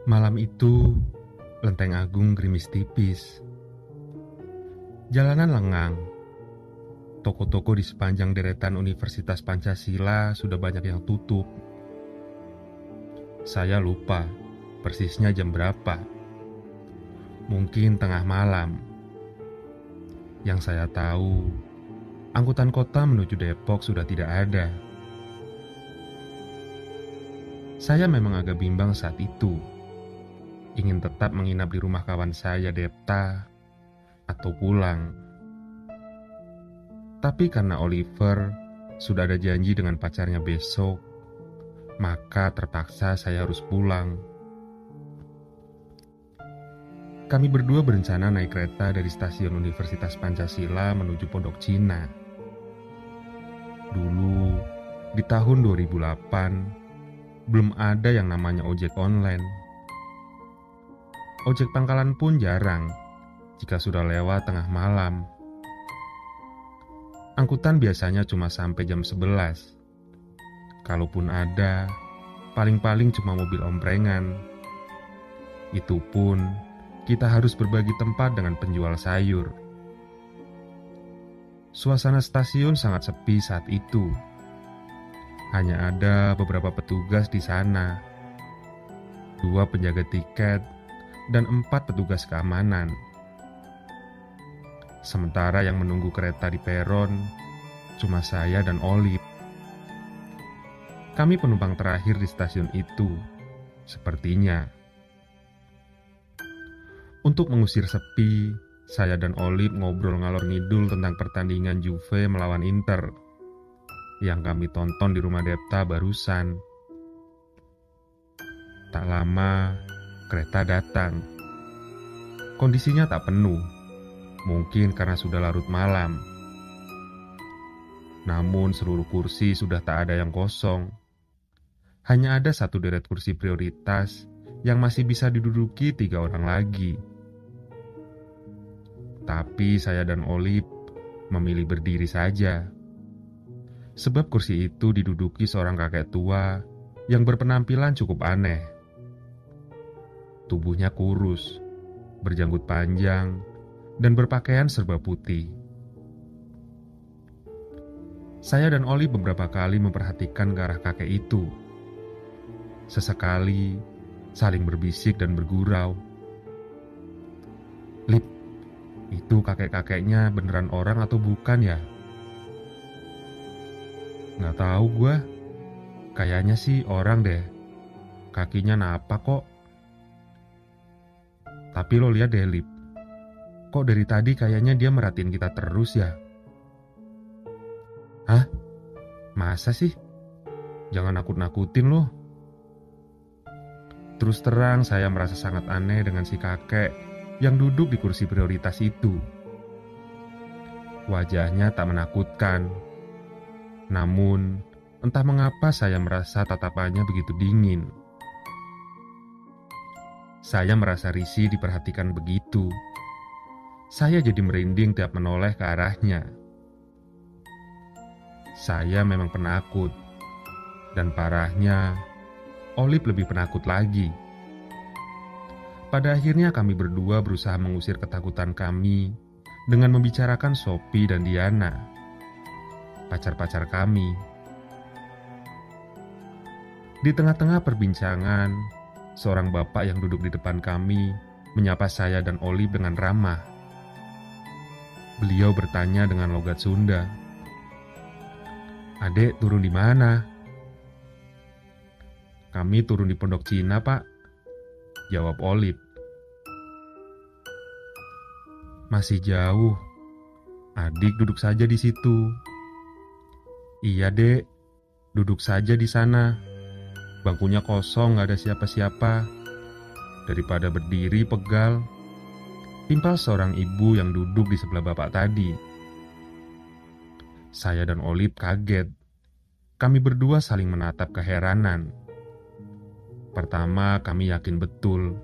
Malam itu, Lenteng Agung gerimis tipis. Jalanan lengang. Toko-toko di sepanjang deretan Universitas Pancasila sudah banyak yang tutup. Saya lupa persisnya jam berapa. Mungkin tengah malam. Yang saya tahu, angkutan kota menuju Depok sudah tidak ada. Saya memang agak bimbang saat itu. Ingin tetap menginap di rumah kawan saya, Depta, atau pulang. Tapi karena Oliver sudah ada janji dengan pacarnya besok, maka terpaksa saya harus pulang. Kami berdua berencana naik kereta dari stasiun Universitas Pancasila menuju Pondok Cina. Dulu, di tahun 2008, belum ada yang namanya ojek online. Ojek pangkalan pun jarang jika sudah lewat tengah malam. Angkutan biasanya cuma sampai jam 11. Kalaupun ada, paling-paling cuma mobil omprengan. Itu pun kita harus berbagi tempat dengan penjual sayur. Suasana stasiun sangat sepi saat itu. Hanya ada beberapa petugas di sana, 2 penjaga tiket, dan 4 petugas keamanan. Sementara yang menunggu kereta di peron cuma saya dan Olip. Kami penumpang terakhir di stasiun itu, sepertinya. Untuk mengusir sepi, saya dan Olip ngobrol ngalor ngidul tentang pertandingan Juve melawan Inter yang kami tonton di rumah Depta barusan. Tak lama, kereta datang. Kondisinya tak penuh, mungkin karena sudah larut malam. Namun seluruh kursi sudah tak ada yang kosong. Hanya ada 1 deret kursi prioritas yang masih bisa diduduki 3 orang lagi. Tapi saya dan Olip memilih berdiri saja. Sebab kursi itu diduduki seorang kakek tua yang berpenampilan cukup aneh. Tubuhnya kurus, berjanggut panjang, dan berpakaian serba putih. Saya dan Oli beberapa kali memperhatikan ke arah kakek itu. Sesekali saling berbisik dan bergurau. "Lip, itu kakek-kakeknya beneran orang atau bukan ya?" "Nggak tahu gue. Kayaknya sih orang deh. Kakinya napak kok. Tapi lo lihat deh, Lip. Kok dari tadi kayaknya dia merhatiin kita terus ya?" "Hah? Masa sih? Jangan nakut-nakutin lo." Terus terang saya merasa sangat aneh dengan si kakek yang duduk di kursi prioritas itu. Wajahnya tak menakutkan. Namun, entah mengapa saya merasa tatapannya begitu dingin. Saya merasa risih diperhatikan begitu. Saya jadi merinding tiap menoleh ke arahnya. Saya memang penakut. Dan parahnya, Olip lebih penakut lagi. Pada akhirnya kami berdua berusaha mengusir ketakutan kami dengan membicarakan Sophie dan Diana, pacar-pacar kami. Di tengah-tengah perbincangan, seorang bapak yang duduk di depan kami menyapa saya dan Olip dengan ramah. Beliau bertanya dengan logat Sunda, "Adek turun di mana?" "Kami turun di Pondok Cina, Pak," jawab Olip. "Masih jauh. Adik duduk saja di situ." "Iya, Dek. Duduk saja di sana. Bangkunya kosong, gak ada siapa-siapa. Daripada berdiri pegal," timpal seorang ibu yang duduk di sebelah bapak tadi. Saya dan Olip kaget. Kami berdua saling menatap keheranan. Pertama, kami yakin betul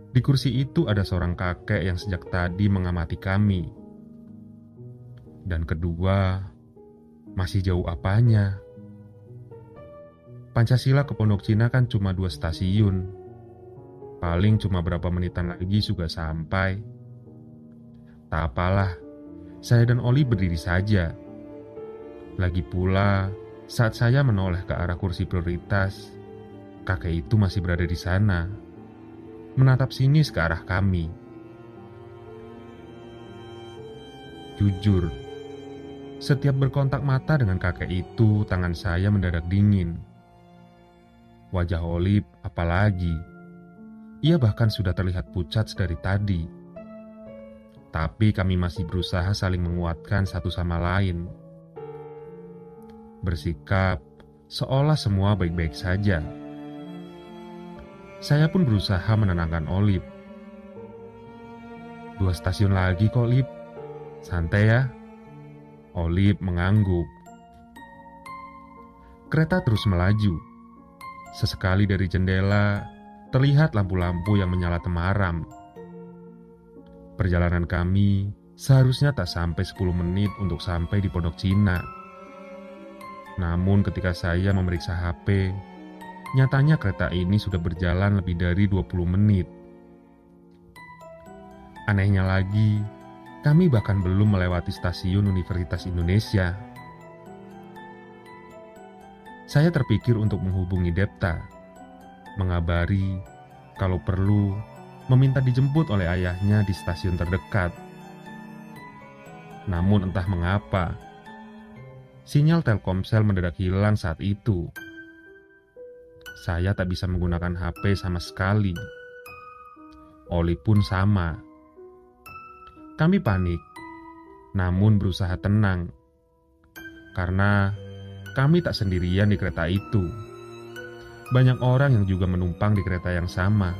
di kursi itu ada seorang kakek yang sejak tadi mengamati kami. Dan kedua, masih jauh apanya? Pancasila ke Pondok Cina kan cuma 2 stasiun. Paling cuma berapa menitan lagi juga sampai. Tak apalah, saya dan Oli berdiri saja. Lagi pula, saat saya menoleh ke arah kursi prioritas, kakek itu masih berada di sana, menatap sinis ke arah kami. Jujur, setiap berkontak mata dengan kakek itu, tangan saya mendadak dingin. Wajah Olip apalagi, ia bahkan sudah terlihat pucat dari tadi. Tapi kami masih berusaha saling menguatkan satu sama lain. Bersikap seolah semua baik-baik saja. Saya pun berusaha menenangkan Olip. 2 stasiun lagi kok, Lip. Santai ya. Olip mengangguk. Kereta terus melaju. Sesekali dari jendela terlihat lampu-lampu yang menyala temaram. Perjalanan kami seharusnya tak sampai 10 menit untuk sampai di Pondok Cina. Namun ketika saya memeriksa HP, nyatanya kereta ini sudah berjalan lebih dari 20 menit. Anehnya lagi, kami bahkan belum melewati stasiun Universitas Indonesia. Saya terpikir untuk menghubungi Depta, mengabari kalau perlu meminta dijemput oleh ayahnya di stasiun terdekat. Namun entah mengapa, sinyal Telkomsel mendadak hilang saat itu. Saya tak bisa menggunakan HP sama sekali. Oli pun sama. Kami panik, namun berusaha tenang. Karena kami tak sendirian di kereta itu. Banyak orang yang juga menumpang di kereta yang sama.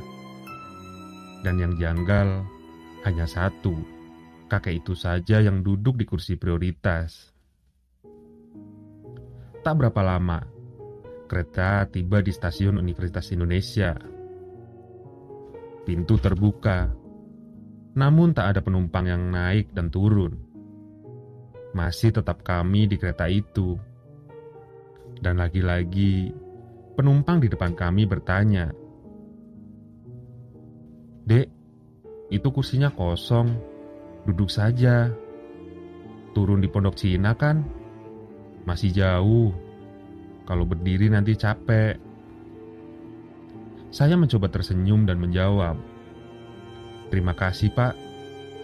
Dan yang janggal hanya satu, kakek itu saja yang duduk di kursi prioritas. Tak berapa lama, kereta tiba di stasiun Universitas Indonesia. Pintu terbuka, namun tak ada penumpang yang naik dan turun. Masih tetap kami di kereta itu. Dan lagi-lagi, penumpang di depan kami bertanya, "Dek, itu kursinya kosong, duduk saja. Turun di Pondok Cina kan? Masih jauh. Kalau berdiri nanti capek." Saya mencoba tersenyum dan menjawab, "Terima kasih, Pak.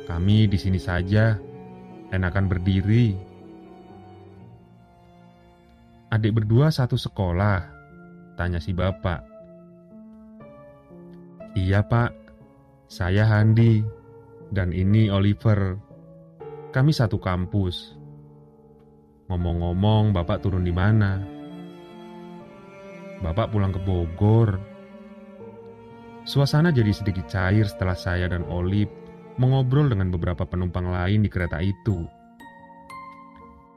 Kami di sini saja. Enakan berdiri." "Adik berdua satu sekolah?" tanya si bapak. "Iya, Pak. Saya Handi. Dan ini Oliver. Kami satu kampus. Ngomong-ngomong, Bapak turun di mana?" "Bapak pulang ke Bogor." Suasana jadi sedikit cair setelah saya dan Olip mengobrol dengan beberapa penumpang lain di kereta itu.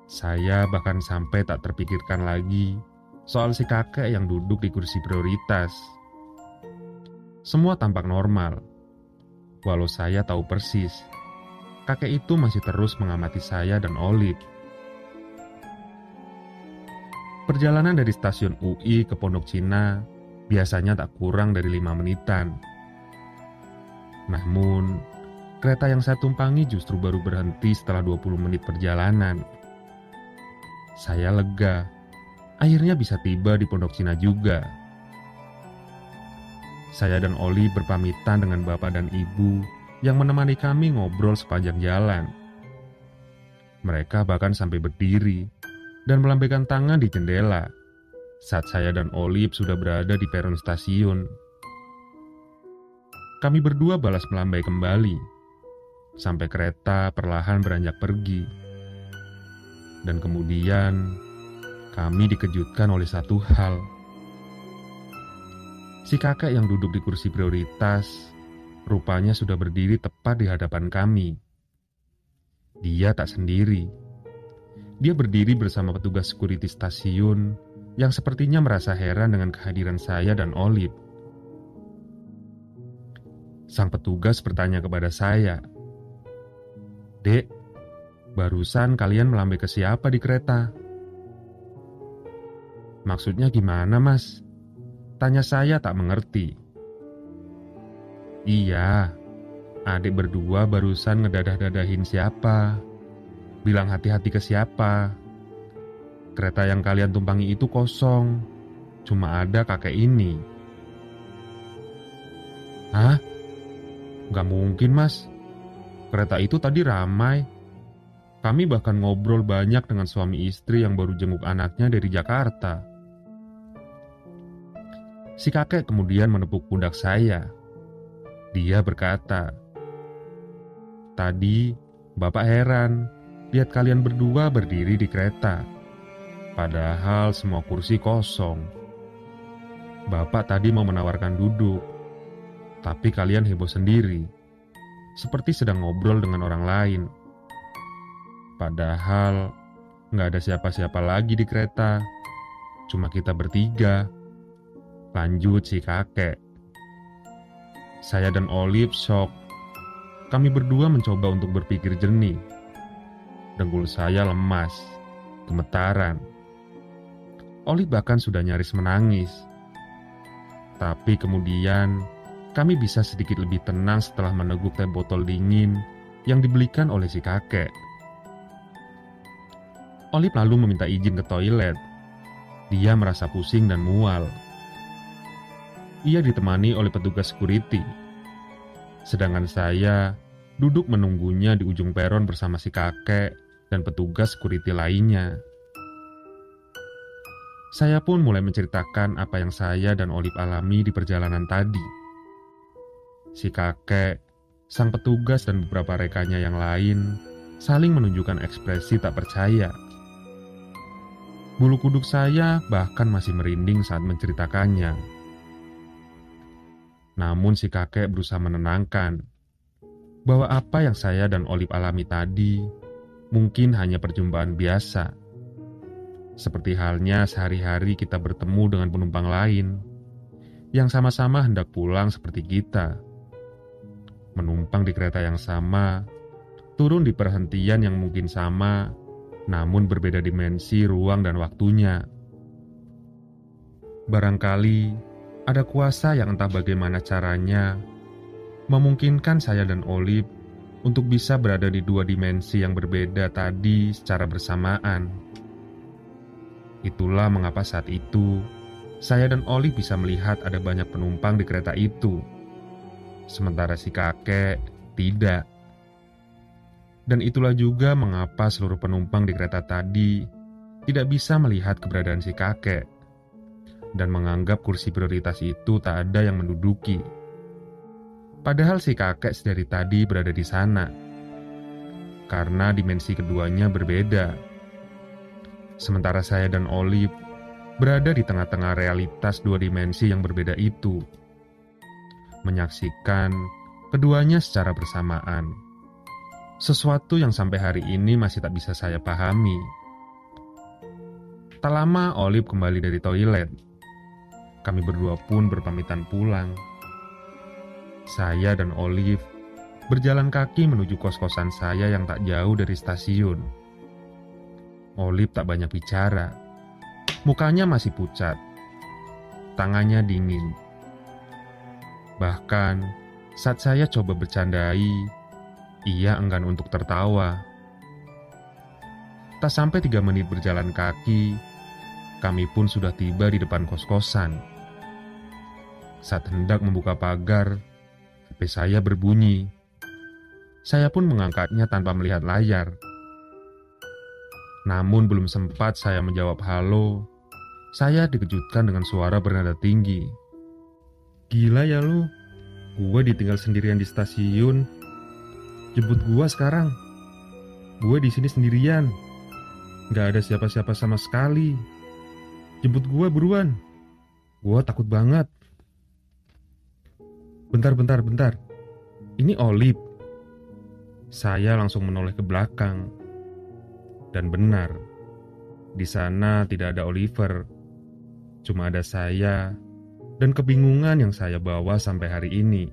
Saya bahkan sampai tak terpikirkan lagi soal si kakek yang duduk di kursi prioritas. Semua tampak normal, walau saya tahu persis kakek itu masih terus mengamati saya dan Olip. Perjalanan dari stasiun UI ke Pondok Cina biasanya tak kurang dari 5 menitan. Namun, kereta yang saya tumpangi justru baru berhenti setelah 20 menit perjalanan. Saya lega, akhirnya bisa tiba di Pondok Cina juga. Saya dan Oli berpamitan dengan bapak dan ibu yang menemani kami ngobrol sepanjang jalan. Mereka bahkan sampai berdiri dan melambaikan tangan di jendela saat saya dan Olip sudah berada di peron stasiun. Kami berdua balas melambai kembali, sampai kereta perlahan beranjak pergi. Dan kemudian, kami dikejutkan oleh satu hal. Si kakek yang duduk di kursi prioritas, rupanya sudah berdiri tepat di hadapan kami. Dia tak sendiri. Dia berdiri bersama petugas security stasiun yang sepertinya merasa heran dengan kehadiran saya dan Olip. Sang petugas bertanya kepada saya, "Dek, barusan kalian melambai ke siapa di kereta?" "Maksudnya gimana, Mas?" tanya saya tak mengerti. Iya, adik berdua barusan ngedadah-dadahin siapa. Bilang hati-hati ke siapa. Kereta yang kalian tumpangi itu kosong. Cuma ada kakek ini. Hah? Gak mungkin, Mas. Kereta itu tadi ramai. Kami bahkan ngobrol banyak dengan suami istri yang baru jenguk anaknya dari Jakarta. Si kakek kemudian menepuk pundak saya. Dia berkata, "Tadi Bapak heran lihat kalian berdua berdiri di kereta. Padahal semua kursi kosong. Bapak tadi mau menawarkan duduk, tapi kalian heboh sendiri, seperti sedang ngobrol dengan orang lain. Padahal nggak ada siapa-siapa lagi di kereta, cuma kita bertiga." Lanjut si kakek. Saya dan Olive shock. Kami berdua mencoba untuk berpikir jernih. Dengkul saya lemas, gemetaran. Olive bahkan sudah nyaris menangis. Tapi kemudian kami bisa sedikit lebih tenang setelah meneguk teh botol dingin yang dibelikan oleh si kakek. Olive lalu meminta izin ke toilet. Dia merasa pusing dan mual. Ia ditemani oleh petugas security. Sedangkan saya duduk menunggunya di ujung peron bersama si kakek dan petugas security lainnya. Saya pun mulai menceritakan apa yang saya dan Olive alami di perjalanan tadi. Si kakek, sang petugas dan beberapa rekannya yang lain saling menunjukkan ekspresi tak percaya. Bulu kuduk saya bahkan masih merinding saat menceritakannya. Namun si kakek berusaha menenangkan bahwa apa yang saya dan Olive alami tadi mungkin hanya perjumpaan biasa. Seperti halnya sehari-hari kita bertemu dengan penumpang lain yang sama-sama hendak pulang seperti kita. Menumpang di kereta yang sama, turun di perhentian yang mungkin sama, namun berbeda dimensi, ruang, dan waktunya. Barangkali ada kuasa yang entah bagaimana caranya memungkinkan saya dan Olive untuk bisa berada di dua dimensi yang berbeda tadi secara bersamaan. Itulah mengapa saat itu saya dan Olive bisa melihat ada banyak penumpang di kereta itu, sementara si kakek tidak. Dan itulah juga mengapa seluruh penumpang di kereta tadi tidak bisa melihat keberadaan si kakek dan menganggap kursi prioritas itu tak ada yang menduduki. Padahal si kakek sedari tadi berada di sana, karena dimensi keduanya berbeda. Sementara saya dan Olive berada di tengah-tengah realitas dua dimensi yang berbeda itu, menyaksikan keduanya secara bersamaan. Sesuatu yang sampai hari ini masih tak bisa saya pahami. Tak lama Olive kembali dari toilet. Kami berdua pun berpamitan pulang. Saya dan Olive berjalan kaki menuju kos-kosan saya yang tak jauh dari stasiun. Olive tak banyak bicara. Mukanya masih pucat. Tangannya dingin. Bahkan saat saya coba bercandai, ia enggan untuk tertawa. Tak sampai 3 menit berjalan kaki, kami pun sudah tiba di depan kos-kosan. Saat hendak membuka pagar, HP saya berbunyi. Saya pun mengangkatnya tanpa melihat layar. Namun belum sempat saya menjawab halo, saya dikejutkan dengan suara bernada tinggi. "Gila ya lu, gue ditinggal sendirian di stasiun. Jemput gue sekarang. Gue di sini sendirian. Gak ada siapa-siapa sama sekali. Jemput gue buruan. Gue takut banget." Bentar. Ini Olive." Saya langsung menoleh ke belakang. Dan benar, di sana tidak ada Oliver. Cuma ada saya dan kebingungan yang saya bawa sampai hari ini.